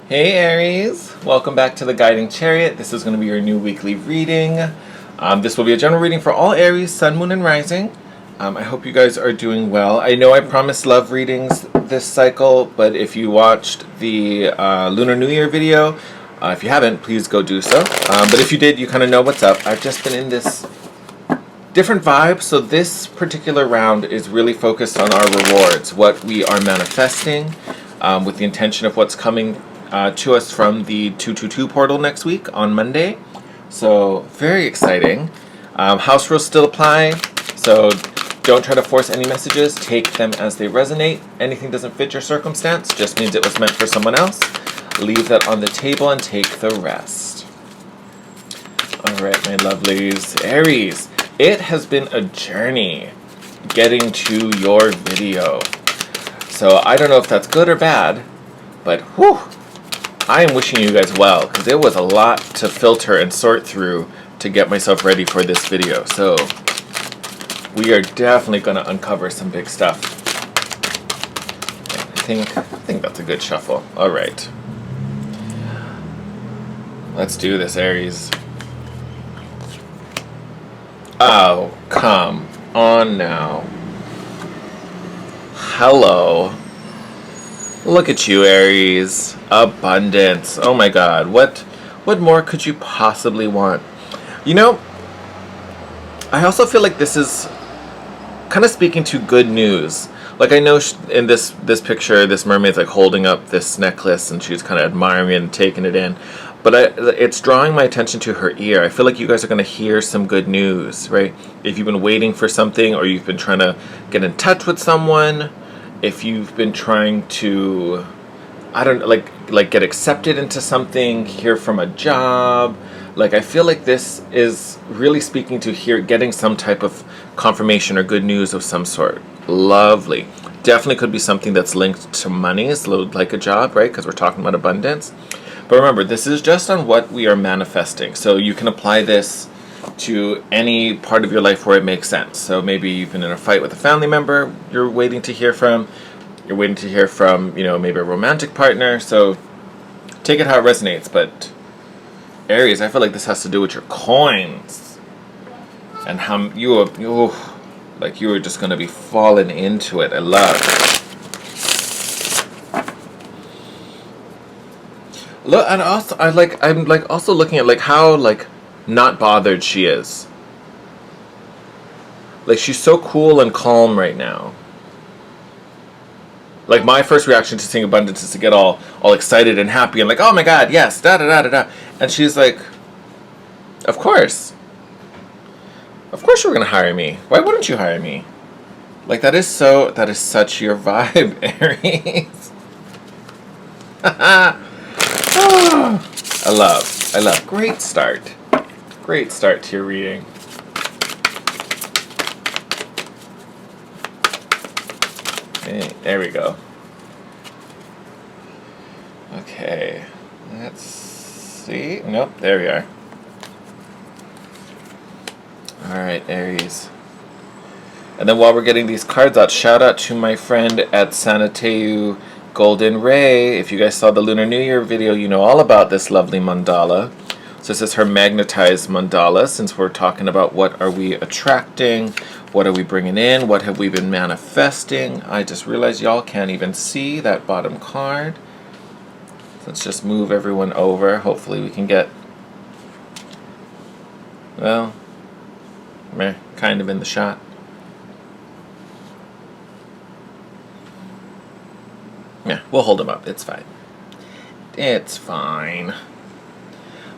Hey Aries, welcome back to the Guiding Chariot. This is going to be your new weekly reading. This will be a general reading for all Aries, Sun, Moon, and Rising. I hope you guys are doing well. I know I promised love readings this cycle, but if you watched the Lunar New Year video, if you haven't, please go do so. But if you did, you kind of know what's up. I've just been in this different vibe, so this particular round is really focused on our rewards, what we are manifesting, with the intention of what's coming to us from the 222 portal next week on Monday. So very exciting. House rules still apply, so don't try to force any messages. Take them as they resonate. Anything doesn't fit your circumstance just means it was meant for someone else. Leave that on the table and take the rest. All right, my lovelies. Aries, it has been a journey getting to your video. So I don't know if that's good or bad, but whew, I am wishing you guys well, because it was a lot to filter and sort through to get myself ready for this video. So we are definitely going to uncover some big stuff. I think that's a good shuffle. All right. Let's do this, Aries. Oh, come on now. Hello. Look at you, Aries. Abundance. Oh my god. What more could you possibly want? You know, I also feel like this is kind of speaking to good news. Like, I know in this picture, this mermaid's like holding up this necklace and she's kind of admiring it and taking it in. But it's drawing my attention to her ear. I feel like you guys are going to hear some good news, right? If you've been waiting for something, or you've been trying to get in touch with someone, if you've been trying to, I don't know, like get accepted into something, hear from a job, like I feel like this is really speaking to getting some type of confirmation or good news of some sort. Lovely. Definitely could be something that's linked to money, it's like a job, right? Because we're talking about abundance. But remember, this is just on what we are manifesting. So you can apply this to any part of your life where it makes sense. So maybe you've been in a fight with a family member you're waiting to hear from. You're waiting to hear from, maybe a romantic partner. So take it how it resonates. But Aries, I feel like this has to do with your coins. And how you were just going to be falling into it. I love it. Look, and also I'm also looking at how not bothered she is. Like, she's so cool and calm right now. Like, my first reaction to seeing abundance is to get all excited and happy and like, oh my god, yes, da da da da da. And she's like, of course you're gonna hire me. Why wouldn't you hire me? Like, that is such your vibe, Aries. I love. Great start. Great start to your reading. Okay, there we go. Okay, let's see. Nope, there we are. Alright, Aries. And then while we're getting these cards out, shout out to my friend at Sanateu Golden Ray. If you guys saw the Lunar New Year video, you know all about this lovely mandala. So this is her magnetized mandala, since we're talking about what are we attracting, what are we bringing in, what have we been manifesting. I just realized y'all can't even see that bottom card. Let's just move everyone over. Hopefully we can get, well, kind of in the shot. Yeah, we'll hold them up. It's fine. It's fine.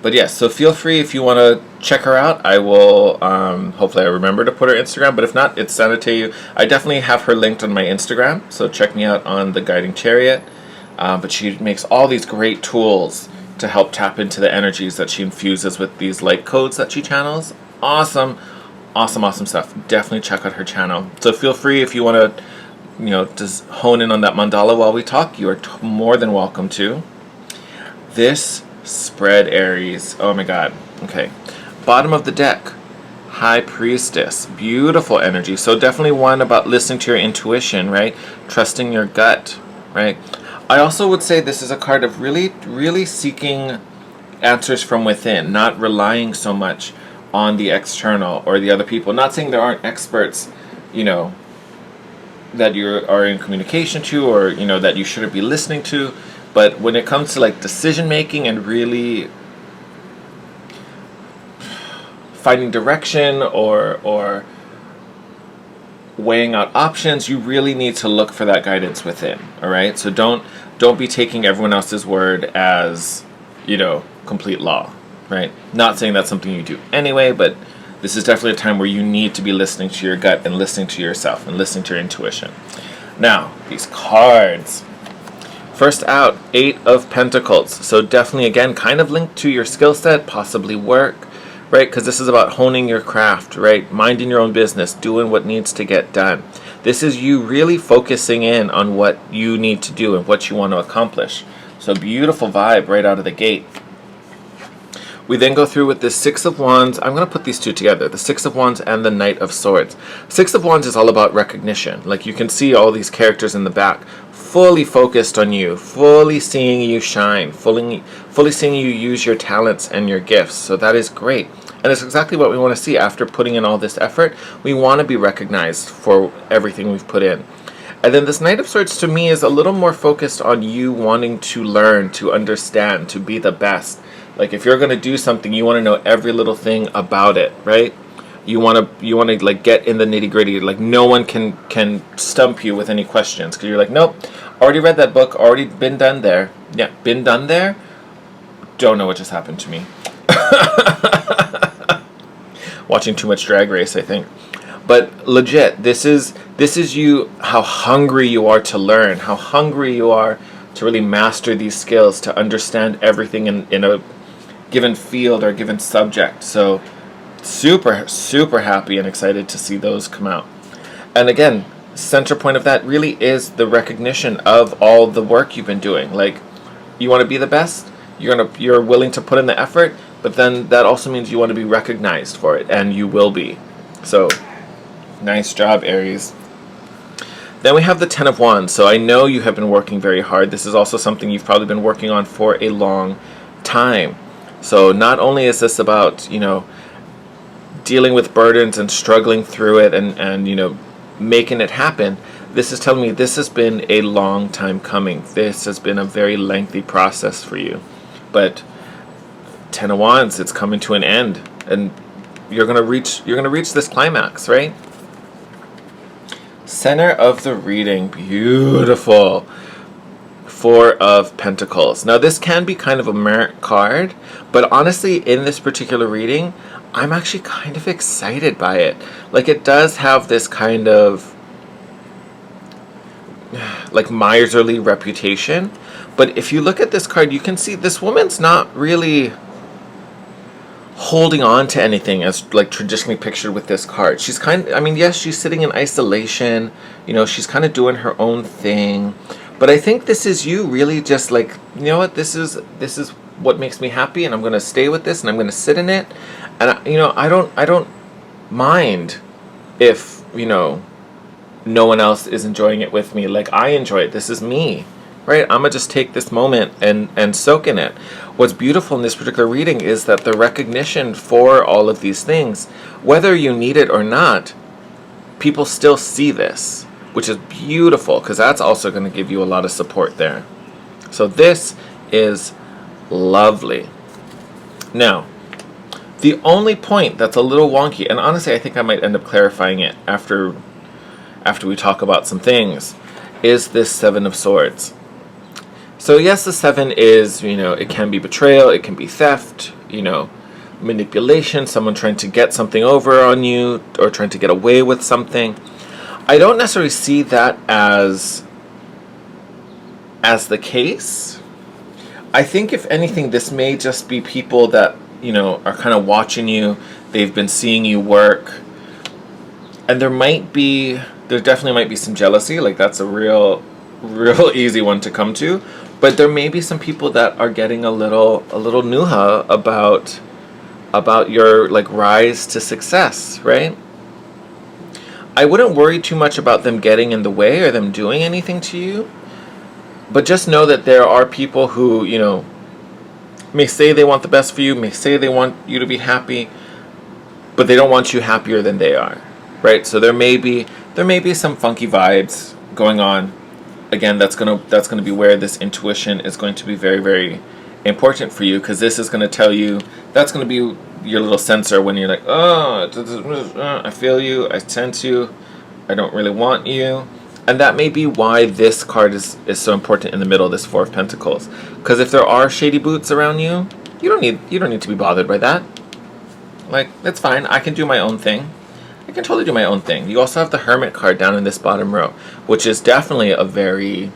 But yes, so feel free if you want to check her out. I will, hopefully I remember to put her Instagram, but if not, it's Sanateu. I definitely have her linked on my Instagram, so check me out on the Guiding Chariot. But she makes all these great tools to help tap into the energies that she infuses with these light codes that she channels. Awesome stuff. Definitely check out her channel. So feel free if you want to, just hone in on that mandala while we talk. You are more than welcome to. This spread, Aries. Oh my god. Okay. Bottom of the deck. High Priestess. Beautiful energy. So definitely one about listening to your intuition, right? Trusting your gut, right? I also would say this is a card of really, really seeking answers from within, not relying so much on the external or the other people. Not saying there aren't experts, you know, that you are in communication to, or, you know, that you shouldn't be listening to. But when it comes to like decision making and really finding direction or weighing out options, you really need to look for that guidance within. All right, so don't be taking everyone else's word as, you know, complete law, right? Not saying that's something you do anyway, but this is definitely a time where you need to be listening to your gut and listening to yourself and listening to your intuition. Now, these cards. First out, 8 of Pentacles. So definitely, again, kind of linked to your skill set, possibly work, right? Because this is about honing your craft, right? Minding your own business, doing what needs to get done. This is you really focusing in on what you need to do and what you want to accomplish. So beautiful vibe right out of the gate. We then go through with the 6 of Wands. I'm going to put these two together, the 6 of Wands and the Knight of Swords. 6 of Wands is all about recognition. Like, you can see all these characters in the back fully focused on you, fully seeing you shine, fully seeing you use your talents and your gifts. So that is great. And it's exactly what we want to see after putting in all this effort. We want to be recognized for everything we've put in. And then this Knight of Swords to me is a little more focused on you wanting to learn, to understand, to be the best. Like, if you're going to do something, you want to know every little thing about it, right? You want to like get in the nitty-gritty. Like, no one can stump you with any questions, because you're like, nope, already read that book, already been done there. Yeah, been done there. Don't know what just happened to me. Watching too much Drag Race, I think. But legit, this is you, how hungry you are to learn, how hungry you are to really master these skills, to understand everything in a given field or given subject. So super, super happy and excited to see those come out. And again, center point of that really is the recognition of all the work you've been doing. Like, you want to be the best, you're willing to put in the effort, but then that also means you want to be recognized for it, and you will be. So nice job, Aries. Then we have the 10 of Wands. So I know you have been working very hard. This is also something you've probably been working on for a long time. So not only is this about, you know, dealing with burdens and struggling through it and you know, making it happen, this is telling me this has been a long time coming. This has been a very lengthy process for you. But 10 of Wands, it's coming to an end, and you're gonna reach this climax, right? Center of the reading, beautiful. 4 of Pentacles. Now, this can be kind of a merit card, but honestly, in this particular reading, I'm actually kind of excited by it. Like, it does have this kind of like miserly reputation, but if you look at this card, you can see this woman's not really holding on to anything as like traditionally pictured with this card. She's kind of, I mean, yes, she's sitting in isolation, you know, she's kind of doing her own thing, but I think this is you really just like, you know what, this is what makes me happy, and I'm going to stay with this, and I'm going to sit in it, and you know, I don't mind if, you know, no one else is enjoying it with me. Like, I enjoy it. This is me, right? I'm gonna just take this moment and soak in it. What's beautiful in this particular reading is that the recognition for all of these things, whether you need it or not, people still see this, which is beautiful, because that's also going to give you a lot of support there. So this is lovely. Now, the only point that's a little wonky, and honestly I think I might end up clarifying it after we talk about some things, is this 7 of Swords. So yes, the 7 is, you know, it can be betrayal, it can be theft, you know, manipulation, someone trying to get something over on you or trying to get away with something. I don't necessarily see that as the case. I think if anything, this may just be people that, you know, are kind of watching you. They've been seeing you work, and there definitely might be some jealousy. Like, that's a real easy one to come to. But there may be some people that are getting a little nuha about your like rise to success, right? I wouldn't worry too much about them getting in the way or them doing anything to you. But just know that there are people who, may say they want the best for you, may say they want you to be happy, but they don't want you happier than they are, right? So there may be some funky vibes going on. Again, that's gonna be where this intuition is going to be very, very important for you, because this is going to tell you, that's going to be your little sensor when you're like, oh, I feel you, I sense you, I don't really want you. And that may be why this card is so important in the middle, this Four of Pentacles. Because if there are shady boots around you, you don't need to be bothered by that. Like, that's fine. I can do my own thing. I can totally do my own thing. You also have the Hermit card down in this bottom row, which is definitely a very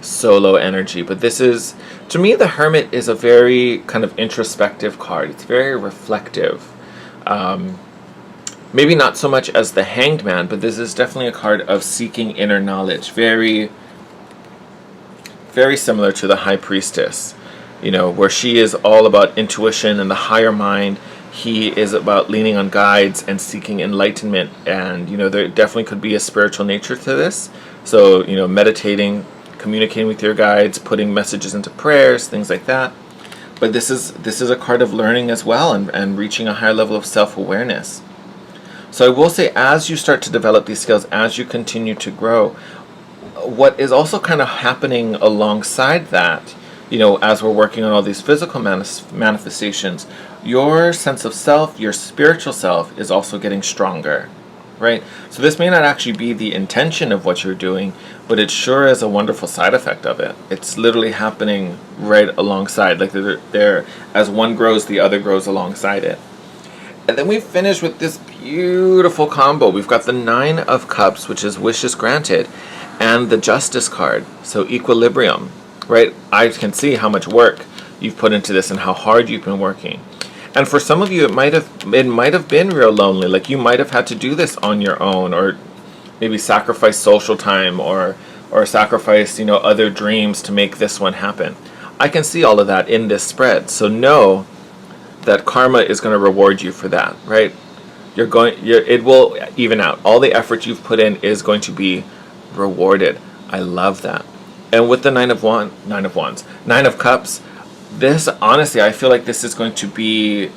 solo energy. But this is, to me, the Hermit is a very kind of introspective card. It's very reflective. Maybe not so much as the Hanged Man, but this is definitely a card of seeking inner knowledge. Very, very similar to the High Priestess, where she is all about intuition and the higher mind. He is about leaning on guides and seeking enlightenment. And, there definitely could be a spiritual nature to this. So, meditating, communicating with your guides, putting messages into prayers, things like that. But this is a card of learning as well, and reaching a higher level of self-awareness. So I will say, as you start to develop these skills, as you continue to grow, what is also kind of happening alongside that, as we're working on all these physical manifestations, your sense of self, your spiritual self, is also getting stronger, right? So this may not actually be the intention of what you're doing, but it sure is a wonderful side effect of it. It's literally happening right alongside. Like they're as one grows, the other grows alongside it. And then we finish with this beautiful combo. We've got the Nine of Cups, which is wishes granted, and the Justice card, so equilibrium, right? I can see how much work you've put into this and how hard you've been working. And for some of you, it might have been real lonely. Like, you might have had to do this on your own, or maybe sacrifice social time, or sacrifice, other dreams to make this one happen. I can see all of that in this spread. So know that karma is going to reward you for that, right? It will even out. All the effort you've put in is going to be rewarded. I love that. And with the Nine of Cups, this, honestly, I feel like this is going to be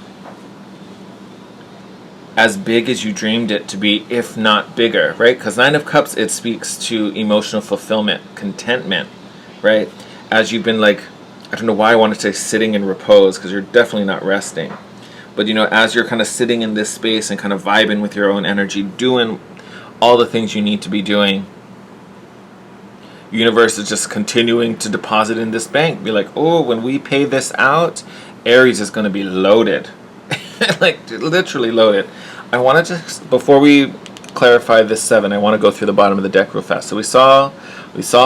as big as you dreamed it to be, if not bigger, right? Because Nine of Cups, it speaks to emotional fulfillment, contentment, right? As you've been, like, I don't know why I want to say sitting in repose, because you're definitely not resting. But, as you're kind of sitting in this space and kind of vibing with your own energy, doing all the things you need to be doing, universe is just continuing to deposit in this bank. Be like, oh, when we pay this out, Aries is going to be loaded. Like, literally loaded. I want to just, before we clarify this 7, I want to go through the bottom of the deck real fast. So we saw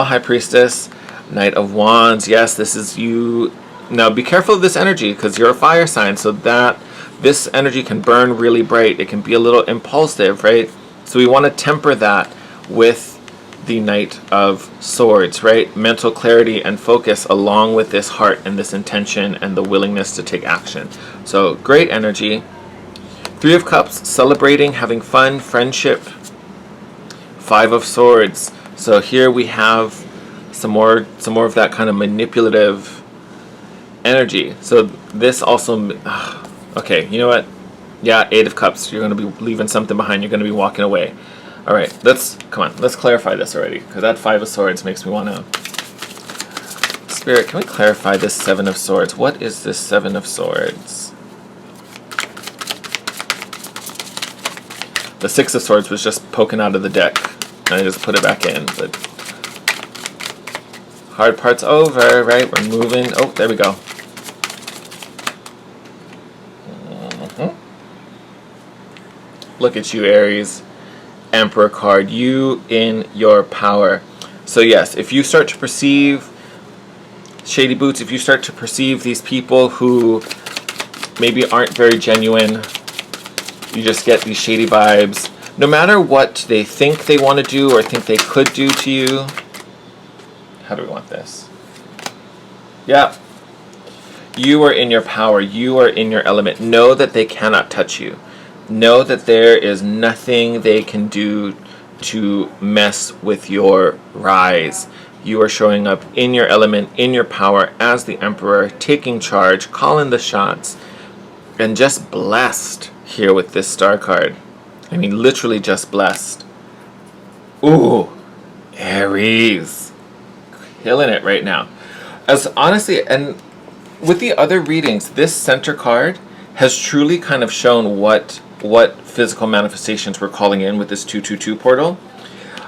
High Priestess, Knight of Wands. Yes, this is you. Now be careful of this energy, because you're a fire sign, so that this energy can burn really bright. It can be a little impulsive, right? So we want to temper that with the Knight of Swords, right? Mental clarity and focus, along with this heart and this intention and the willingness to take action. So great energy. Three of Cups, celebrating, having fun, friendship. Five of Swords. So here we have some more of that kind of manipulative energy. So this also, okay, you know what? Yeah, Eight of Cups. You're going to be leaving something behind. You're going to be walking away. All right, let's clarify this already, because that Five of Swords makes me want to. Spirit, can we clarify this Seven of Swords? What is this Seven of Swords? The Six of Swords was just poking out of the deck, and I just put it back in. But hard part's over, right? We're moving. Oh, there we go. Look at you, Aries. Emperor card, you in your power. So yes, if you start to perceive shady boots, if you start to perceive these people who maybe aren't very genuine, you just get these shady vibes, no matter what they think they want to do or think they could do to you. How do we want this? Yeah. You are in your power. You are in your element. Know that they cannot touch you. Know that there is nothing they can do to mess with your rise, You are showing up in your element, in your power as the Emperor, taking charge, calling the shots, and just blessed here with this star card. I mean, literally just blessed. Ooh, Aries. Killing it right now. As honestly, and with the other readings, this center card has truly kind of shown what physical manifestations we're calling in with this 222 portal.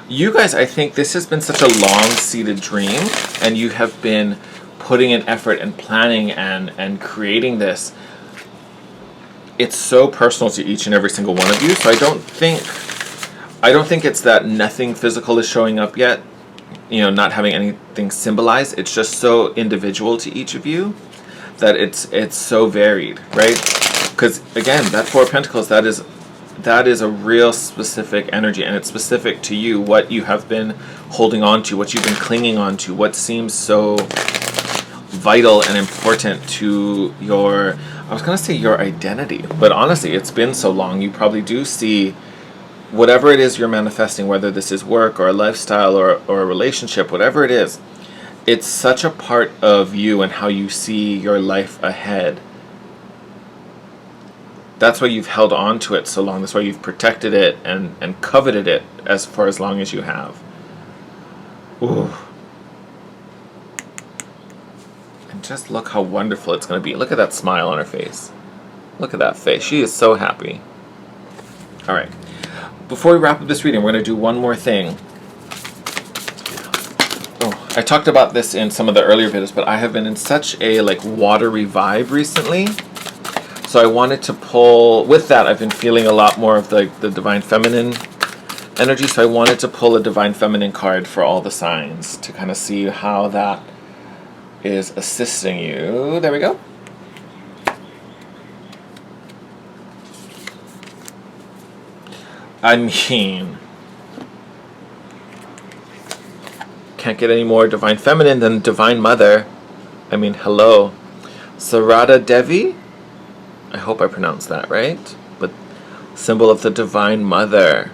You guys, I think this has been such a long-seated dream, and you have been putting in effort and planning and creating this. It's so personal to each and every single one of you, so I don't think it's that nothing physical is showing up yet, you know, not having anything symbolized. It's just so individual to each of you that it's so varied, right? Because again, that Four of Pentacles, that is a real specific energy, and it's specific to you, what you have been holding on to, what you've been clinging on to, what seems so vital and important to your, I was going to say your identity, but honestly, it's been so long, you probably do see whatever it is you're manifesting, whether this is work or a lifestyle or a relationship, whatever it is, it's such a part of you and how you see your life ahead. That's why you've held on to it so long. That's why you've protected it and coveted it for as long as you have. Ooh. And just look how wonderful it's going to be. Look at that smile on her face. Look at that face. She is so happy. All right. Before we wrap up this reading, we're going to do one more thing. Oh, I talked about this in some of the earlier videos, but I have been in such a watery vibe recently. So I wanted to pull, with that, I've been feeling a lot more of the Divine Feminine energy. So I wanted to pull a Divine Feminine card for all the signs to kind of see how that is assisting you. There we go. I mean, can't get any more Divine Feminine than Divine Mother. I mean, hello. Sarada Devi? I hope I pronounced that right. But symbol of the Divine Mother.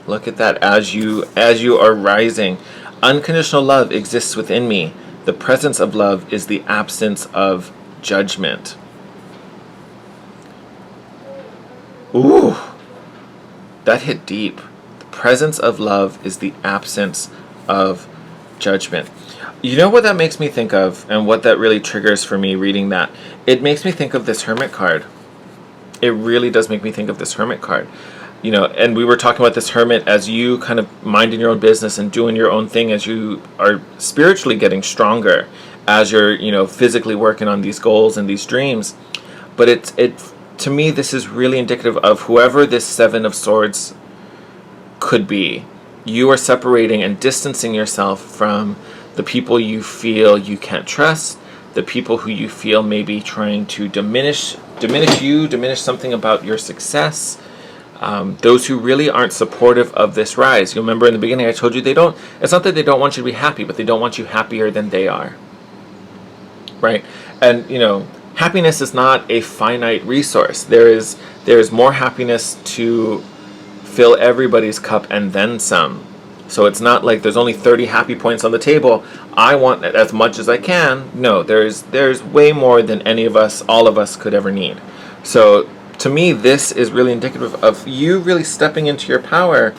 Look at that. As you are rising. Unconditional love exists within me. The presence of love is the absence of judgment. Ooh. That hit deep. The presence of love is the absence of judgment. You know what that makes me think of, and what that really triggers for me reading that? It makes me think of this Hermit card. It really does make me think of this Hermit card. You know, and we were talking about this Hermit as you kind of minding your own business and doing your own thing, as you are spiritually getting stronger, as you're, you know, physically working on these goals and these dreams. But it to me, this is really indicative of whoever this Seven of Swords could be. You are separating and distancing yourself from the people you feel you can't trust, the people who you feel may be trying to diminish you, diminish something about your success, those who really aren't supportive of this rise. You remember in the beginning I told you it's not that they don't want you to be happy, but they don't want you happier than they are. Right? And, you know, happiness is not a finite resource. There is more happiness to fill everybody's cup and then some. So it's not like there's only 30 happy points on the table. I want as much as I can. No, there's way more than any of us, all of us could ever need. So to me, this is really indicative of you really stepping into your power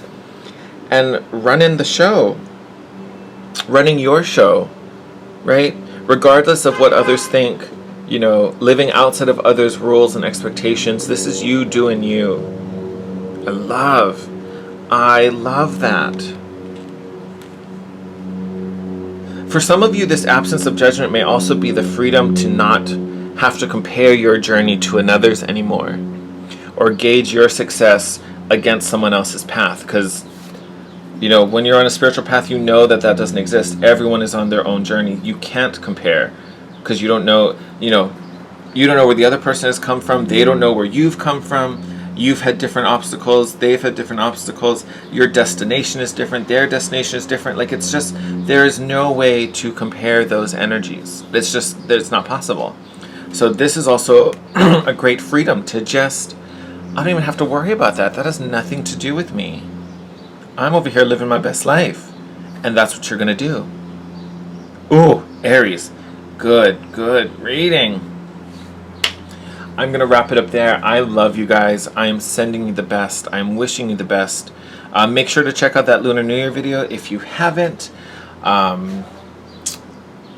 and running the show. Running your show, right? Regardless of what others think, you know, living outside of others' rules and expectations. This is you doing you. I love that. For some of you, this absence of judgment may also be the freedom to not have to compare your journey to another's anymore, or gauge your success against someone else's path. Because, you know, when you're on a spiritual path, you know that doesn't exist. Everyone is on their own journey. You can't compare, because you don't know, you don't know where the other person has come from. They don't know where you've come from. You've had different obstacles. They've had different obstacles. Your destination is different. Their destination is different. Like, it's just, there is no way to compare those energies. It's not possible. So this is also a great freedom to just, I don't even have to worry about that. That has nothing to do with me. I'm over here living my best life. And that's what you're going to do. Ooh, Aries. Good reading. I'm going to wrap it up there. I love you guys. I am sending you the best. I'm wishing you the best. Make sure to check out that Lunar New Year video if you haven't. Yeah,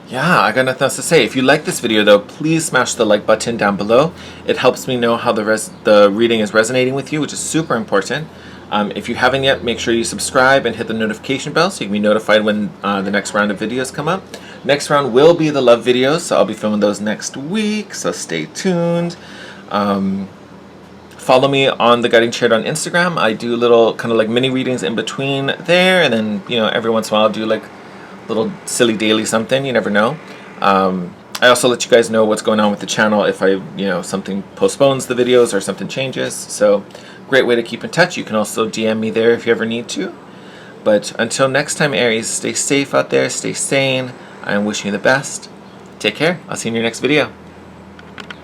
I got nothing else to say. If you like this video, though, please smash the like button down below. It helps me know how the reading is resonating with you, which is super important. If you haven't yet, make sure you subscribe and hit the notification bell so you can be notified when the next round of videos come up. Next round will be the love videos, so I'll be filming those next week, so stay tuned. Follow me on The Guiding Chart on Instagram. I do little kind of like mini readings in between there, and then, you know, every once in a while I'll do like little silly daily something. You never know. I also let you guys know what's going on with the channel if something postpones the videos or something changes. So great way to keep in touch. You can also DM me there if you ever need to. But until next time, Aries, stay safe out there, stay sane. I am wishing you the best. Take care. I'll see you in your next video.